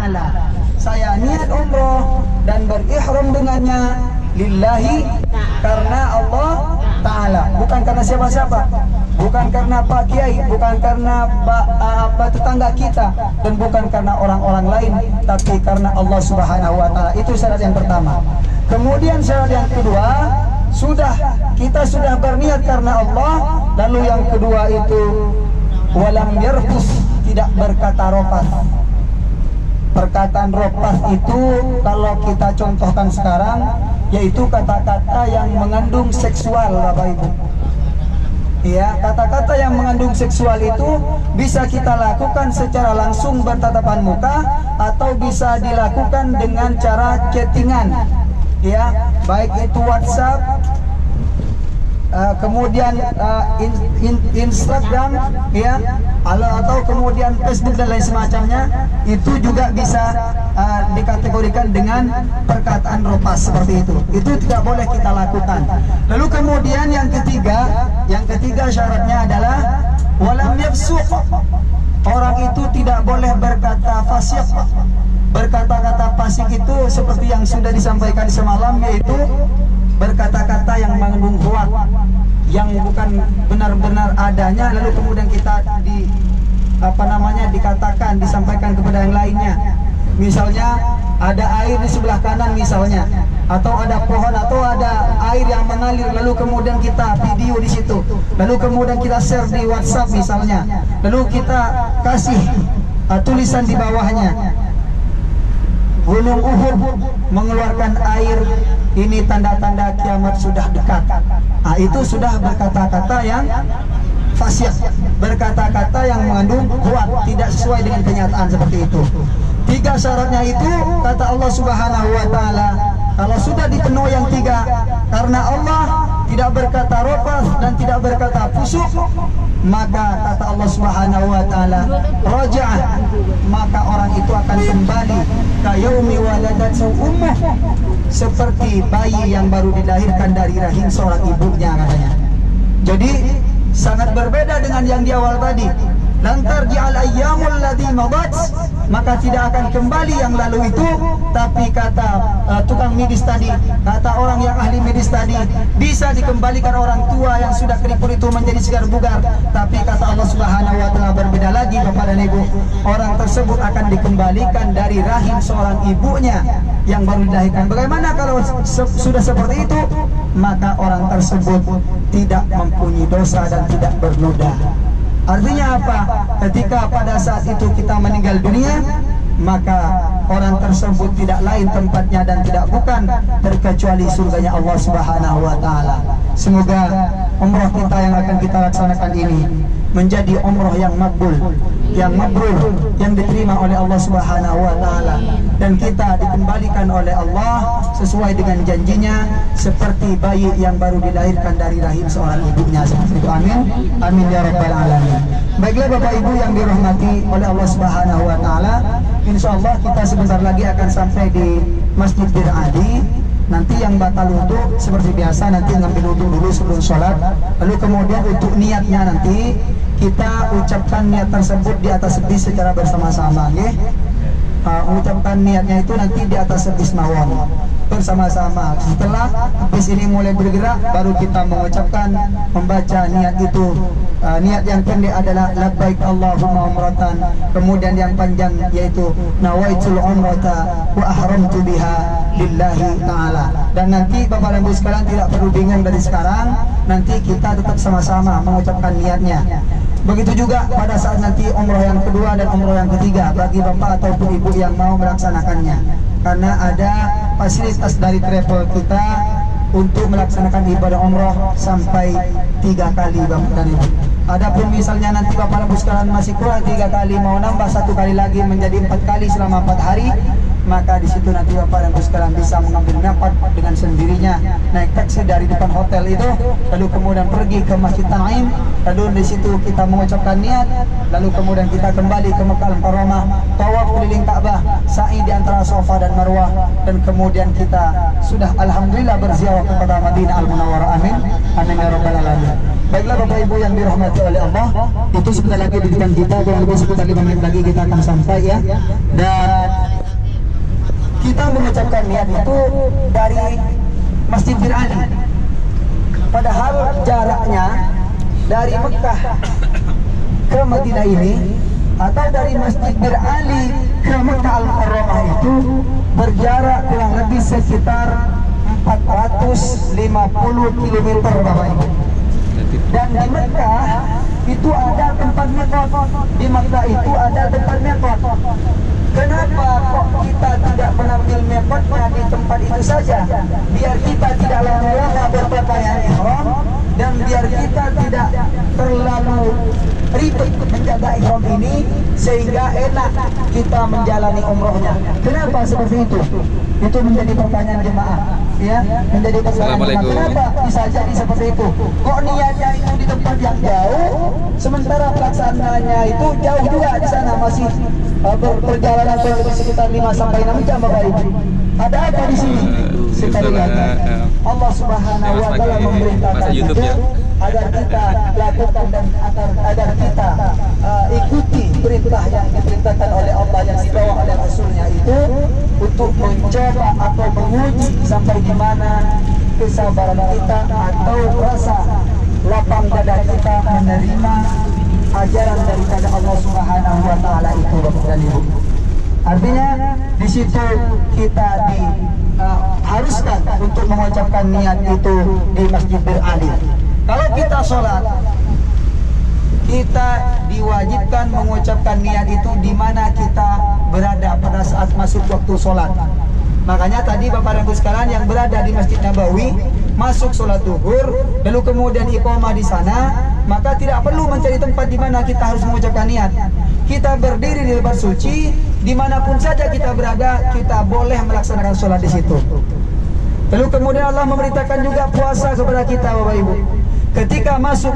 ta'ala. Saya niat umroh dan berihram dengannya lillahi, karena Allah Ta'ala, bukan karena siapa-siapa, bukan karena Pak Kiai, bukan karena tetangga kita, dan bukan karena orang-orang lain, tapi karena Allah Subhanahu wa Ta'ala. Itu syarat yang pertama. Kemudian syarat yang kedua, kita sudah berniat karena Allah. Lalu yang kedua itu walam yarfus, tidak berkata rofas. Perkataan rofas itu kalau kita contohkan sekarang, yaitu kata-kata yang mengandung seksual, Bapak Ibu. Ya, kata-kata yang mengandung seksual itu bisa kita lakukan secara langsung bertatapan muka, atau bisa dilakukan dengan cara chattingan. Ya, baik itu WhatsApp, kemudian Instagram, ya, atau kemudian Facebook dan lain semacamnya, itu juga bisa dikategorikan dengan perkataan ropas seperti itu. Itu tidak boleh kita lakukan. Lalu kemudian yang ketiga syaratnya adalah walam yafsuq. Orang itu tidak boleh berkata fasik. Berkata-kata fasik itu seperti yang sudah disampaikan semalam, yaitu berkata-kata yang mengandung hoak, yang bukan benar-benar adanya, lalu kemudian kita dikatakan, disampaikan kepada yang lainnya. Misalnya ada air di sebelah kanan misalnya, atau ada pohon, atau ada air yang mengalir, lalu kemudian kita video di situ, lalu kemudian kita share di WhatsApp misalnya, lalu kita kasih tulisan di bawahnya, Gunung Uhud mengeluarkan air, ini tanda-tanda kiamat sudah dekat. Itu sudah berkata-kata yang fasik, berkata-kata yang mengandung kuat, tidak sesuai dengan kenyataan seperti itu. 3 syaratnya itu kata Allah Subhanahu wa Ta'ala, kalau sudah dipenuhi yang 3, karena Allah tidak berkata rofas dan tidak berkata fusuk, maka kata Allah Subhanahu wa Ta'ala, raja'ah, maka orang itu akan kembali kayaumi waladatu ummuh, seperti bayi yang baru dilahirkan dari rahim seorang ibunya, katanya. Jadi sangat berbeda dengan yang di awal tadi. Lantar ji'al ayyamul ladzi madat, maka tidak akan kembali yang lalu itu. Tapi kata tukang medis tadi, kata orang yang ahli medis tadi, bisa dikembalikan orang tua yang sudah keriput itu menjadi segar bugar. Tapi kata Allah Subhanahu wa Ta'ala berbeda lagi, Bapak dan Ibu. Orang tersebut akan dikembalikan dari rahim seorang ibunya yang baru dilahirkan. Bagaimana kalau sudah seperti itu? Maka orang tersebut tidak mempunyai dosa dan tidak bernoda. Artinya apa? Ketika pada saat itu kita meninggal dunia, maka orang tersebut tidak lain tempatnya dan tidak bukan terkecuali surganya Allah Subhanahu wa Ta'ala. Semoga umroh kita yang akan kita laksanakan ini menjadi umroh yang makbul, yang mabrur, yang diterima oleh Allah Subhanahu wa Ta'ala, dan kita dikembalikan oleh Allah sesuai dengan janjinya, seperti bayi yang baru dilahirkan dari rahim seorang ibunya, seperti itu. Amin, amin ya rabbal alamin. Baiklah Bapak Ibu yang dirahmati oleh Allah Subhanahu wa Ta'ala, insyaallah kita sebentar lagi akan sampai di Masjid Bir Adi. Nanti yang batal wudu seperti biasa, nanti ngambil wudu dulu sebelum sholat, lalu kemudian untuk niatnya nanti kita ucapkan niat tersebut di atas bis secara bersama-sama, ya. Ucapkan niatnya itu nanti di atas bis mawon bersama-sama. Setelah bis ini mulai bergerak, baru kita mengucapkan, membaca niat itu. Niat yang pendek adalah labbaik Allahumma umratan, kemudian yang panjang yaitu nawaitul umrata wa ahramtu biha lillahi ta'ala. Dan nanti Bapak dan Ibu sekalian tidak perlu bingung dari sekarang, nanti kita tetap sama-sama mengucapkan niatnya. Begitu juga pada saat nanti umroh yang kedua dan umroh yang ketiga bagi Bapak ataupun Ibu yang mau melaksanakannya, karena ada fasilitas dari travel kita untuk melaksanakan ibadah umroh sampai 3 kali, Bapak dan Ibu. Adapun misalnya nanti Bapak Ibu sekalian masih kurang 3 kali, mau nambah 1 kali lagi menjadi 4 kali selama 4 hari, maka di situ nanti Bapak dan Ibu sekalian bisa mengambil nafas dengan sendirinya, naik taksi dari depan hotel itu, lalu kemudian pergi ke Masjid Taim, lalu di situ kita mengucapkan niat, lalu kemudian kita kembali ke Makkah Al-Mukarramah, tawaf keliling Ka'bah, sa'i di antara Safa dan Marwah, dan kemudian kita sudah alhamdulillah berziarah kepada Madinah Al-Munawwarah. Amin, amin ya rabbal alamin. Baiklah Bapak Ibu yang dirahmati oleh Allah, itu sebentar lagi di depan kita, kurang lebih sekitar 5 menit lagi kita akan sampai, ya. Dan mengucapkan niat itu dari Masjid Bir Ali. Padahal jaraknya dari Mekah ke Madinah ini atau dari Masjid Bir Ali ke Mekah Al-Mukarramah itu berjarak kurang lebih sekitar 450 km Bapak Ibu. Dan di Mekah itu ada tempat mikot. Di Mekah itu ada tempat mikot. Kenapa kok kita tidak mengambil mikotnya di tempat itu saja? Biar kita tidak lama-lama berpakaian ihram dan biar kita tidak terlalu ribet menjaga ihram ini sehingga enak kita menjalani umrohnya. Kenapa seperti itu? Itu menjadi pertanyaan jemaah, ya, menjadi pertanyaan jemaah. Kenapa bisa jadi seperti itu? Kok niatnya itu di tempat yang jauh, sementara pelaksanaannya itu jauh juga di sana, masih perjalanan kurang lebih sekitar 5 sampai 6 jam Bapak Ibu. Ada apa di sini? Sekali lagi Allah Subhanahu wa taala memerintahkan itu agar kita lakukan dan agar kita ikuti perintah yang diperintahkan oleh Allah yang dibawa oleh Rasulnya itu untuk mencoba atau menguji sampai di mana kesabaran kita atau rasa lapang dada kita menerima ajaran daripada Allah Subhanahu wa taala itu Bapak dan Ibu. Artinya di situ kita haruskan untuk mengucapkan niat itu di Masjid Bir Ali. Kalau kita sholat, kita diwajibkan mengucapkan niat itu di mana kita berada pada saat masuk waktu sholat. Makanya tadi Bapak dan Ibu sekalian yang berada di Masjid Nabawi masuk sholat zuhur, lalu kemudian iqamah di sana, maka tidak perlu mencari tempat di mana kita harus mengucapkan niat. Kita berdiri di tempat suci, dimanapun saja kita berada, kita boleh melaksanakan sholat di situ. Lalu kemudian Allah memerintahkan juga puasa kepada kita Bapak Ibu. Ketika masuk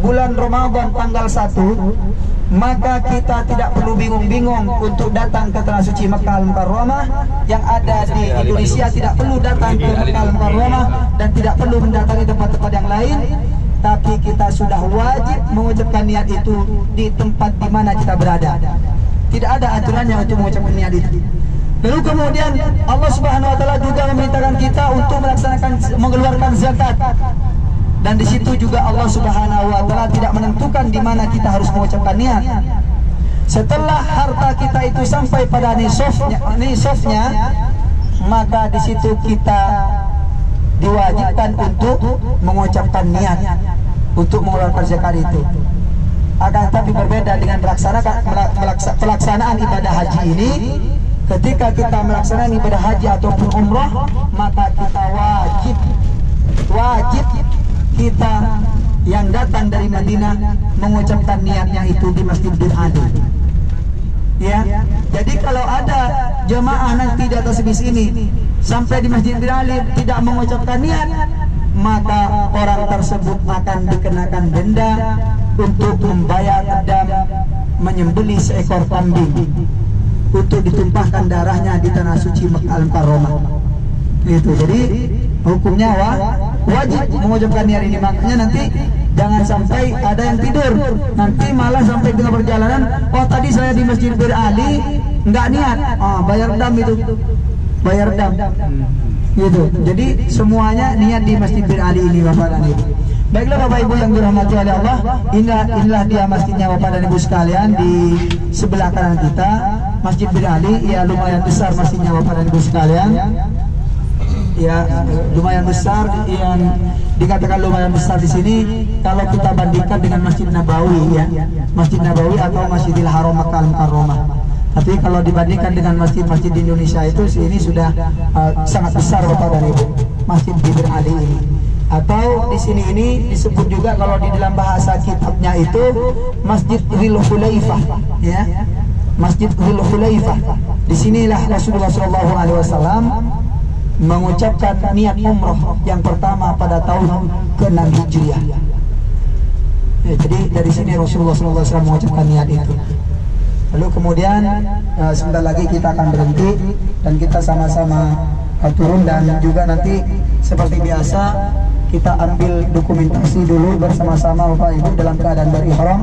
bulan Ramadan tanggal 1, maka kita tidak perlu bingung-bingung untuk datang ke Tanah Suci Mekah Al-Mukarramah. Yang ada di Indonesia tidak perlu datang ke Mekah Al-Mukarramah dan tidak perlu mendatangi tempat-tempat yang lain. Tapi kita sudah wajib mengucapkan niat itu di tempat di mana kita berada. Tidak ada aturannya untuk mengucapkan niat itu. Lalu kemudian Allah Subhanahu wa taala juga memerintahkan kita untuk mengeluarkan zakat. Dan di situ juga Allah Subhanahu wa taala tidak menentukan di mana kita harus mengucapkan niat. Setelah harta kita itu sampai pada nisofnya, maka di situ kita diwajibkan untuk mengucapkan niat untuk mengeluarkan zakat itu. Akan tetapi berbeda dengan pelaksanaan ibadah haji ini. Ketika kita melaksanakan ibadah haji ataupun umrah, maka kita wajib kita yang datang dari Madinah mengucapkan niatnya itu di Masjid Bir Ali. Ya, jadi kalau ada jemaah nanti di atas bis ini sampai di Masjid Bir Ali tidak mengucapkan niat, maka orang tersebut akan dikenakan denda untuk membayar dam menyembelih seekor kambing untuk ditumpahkan darahnya di Tanah Suci Mekah Al-Mukarramah. Itu jadi hukumnya wajib mengucapkan niat ini. Makanya nanti jangan sampai ada yang tidur, nanti malah sampai tengah perjalanan, oh tadi saya di Masjid Bir Ali nggak niat, bayar dam itu, bayar dam. Gitu. Jadi semuanya niat di Masjid Bir Ali ini Bapak dan Ibu. Baiklah Bapak Ibu yang dirahmati oleh Allah, inilah dia masjidnya Bapak dan Ibu sekalian di sebelah kanan kita, Masjid Bir Ali. Ya lumayan besar masjidnya Bapak dan Ibu sekalian. Ya lumayan besar, yang dikatakan lumayan besar di sini kalau kita bandingkan dengan Masjid Nabawi, ya Masjid Nabawi atau Masjidil Haram Makkah Al-Mukarramah. Tapi kalau dibandingkan dengan masjid-masjid di Indonesia itu ini sudah sangat besar Bapak dan Ibu, Masjid Bir Ali ini. Atau di sini ini disebut juga kalau di dalam bahasa kitabnya itu Masjid Dhul Hulaifah, ya Masjid Dhul Hulaifah. Disinilah Rasulullah SAW mengucapkan niat umroh yang pertama pada tahun ke-6 Hijriah. Ya, jadi dari sini Rasulullah SAW mengucapkan niat itu. Lalu kemudian sebentar lagi kita akan berhenti dan kita sama-sama turun, dan juga nanti seperti biasa kita ambil dokumentasi dulu bersama-sama Bapak Ibu dalam keadaan berihram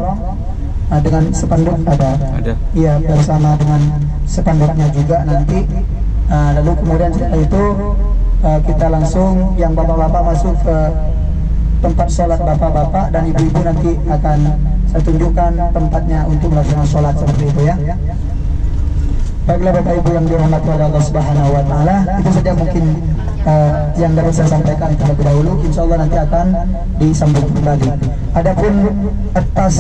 dengan spanduk ada. Iya, bersama dengan spanduknya juga nanti Lalu kemudian setelah itu kita langsung yang bapak-bapak masuk ke tempat sholat bapak-bapak, dan ibu-ibu nanti akan saya tunjukkan tempatnya untuk melaksanakan sholat seperti itu ya. Baiklah Bapak Ibu yang dirahmati oleh Allah Subhanahu wa taala, itu saja mungkin yang dapat saya sampaikan terlebih dahulu. Insya Allah nanti akan disambung kembali. Adapun atas